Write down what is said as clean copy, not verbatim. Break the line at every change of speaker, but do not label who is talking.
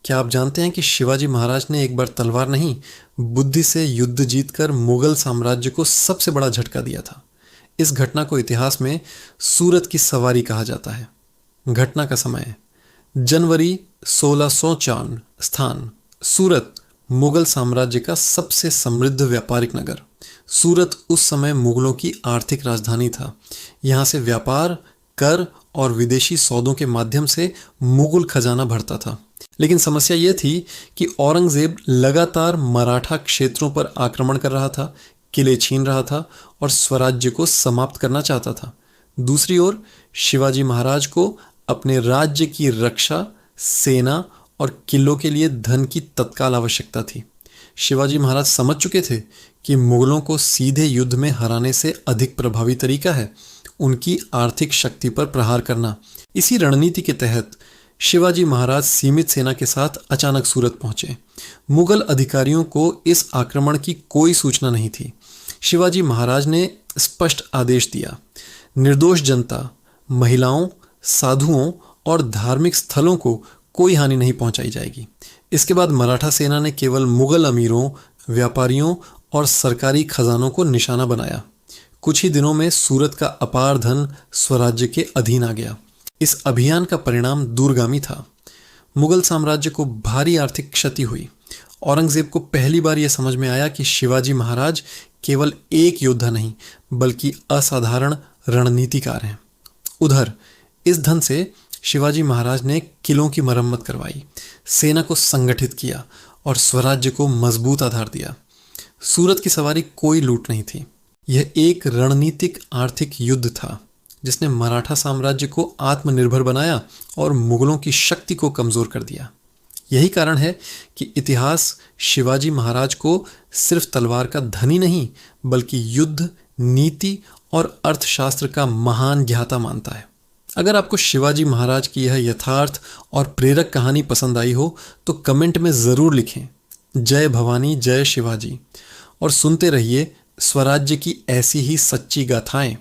क्या आप जानते हैं कि शिवाजी महाराज ने एक बार तलवार नहीं, बुद्धि से युद्ध जीतकर मुगल साम्राज्य को सबसे बड़ा झटका दिया था। इस घटना को इतिहास में सूरत की सवारी कहा जाता है। घटना का समय जनवरी 1654। स्थान सूरत, मुगल साम्राज्य का सबसे समृद्ध व्यापारिक नगर। सूरत उस समय मुगलों की आर्थिक राजधानी था। यहाँ से व्यापार, कर और विदेशी सौदों के माध्यम से मुगल खजाना भरता था। लेकिन समस्या यह थी कि औरंगजेब लगातार मराठा क्षेत्रों पर आक्रमण कर रहा था, किले छीन रहा था और स्वराज्य को समाप्त करना चाहता था। दूसरी ओर शिवाजी महाराज को अपने राज्य की रक्षा, सेना और किलों के लिए धन की तत्काल आवश्यकता थी। शिवाजी महाराज समझ चुके थे कि मुगलों को सीधे युद्ध में हराने से अधिक प्रभावी तरीका है उनकी आर्थिक शक्ति पर प्रहार करना। इसी रणनीति के तहत शिवाजी महाराज सीमित सेना के साथ अचानक सूरत पहुंचे। मुगल अधिकारियों को इस आक्रमण की कोई सूचना नहीं थी। शिवाजी महाराज ने स्पष्ट आदेश दिया, निर्दोष जनता, महिलाओं, साधुओं और धार्मिक स्थलों को कोई हानि नहीं पहुंचाई जाएगी। इसके बाद मराठा सेना ने केवल मुगल अमीरों, व्यापारियों और सरकारी खजानों को निशाना बनाया। कुछ ही दिनों में सूरत का अपार धन स्वराज्य के अधीन आ गया। इस अभियान का परिणाम दूरगामी था। मुगल साम्राज्य को भारी आर्थिक क्षति हुई। औरंगजेब को पहली बार यह समझ में आया कि शिवाजी महाराज केवल एक योद्धा नहीं बल्कि असाधारण रणनीतिकार हैं। उधर इस धन से शिवाजी महाराज ने किलों की मरम्मत करवाई, सेना को संगठित किया और स्वराज्य को मजबूत आधार दिया। सूरत की सवारी कोई लूट नहीं थी। यह एक रणनीतिक आर्थिक युद्ध था जिसने मराठा साम्राज्य को आत्मनिर्भर बनाया और मुगलों की शक्ति को कमजोर कर दिया। यही कारण है कि इतिहास शिवाजी महाराज को सिर्फ तलवार का धनी नहीं बल्कि युद्ध, नीति और अर्थशास्त्र का महान ज्ञाता मानता है। अगर आपको शिवाजी महाराज की यह यथार्थ और प्रेरक कहानी पसंद आई हो तो कमेंट में ज़रूर लिखें, जय भवानी, जय शिवाजी। और सुनते रहिए स्वराज्य की ऐसी ही सच्ची गाथाएं।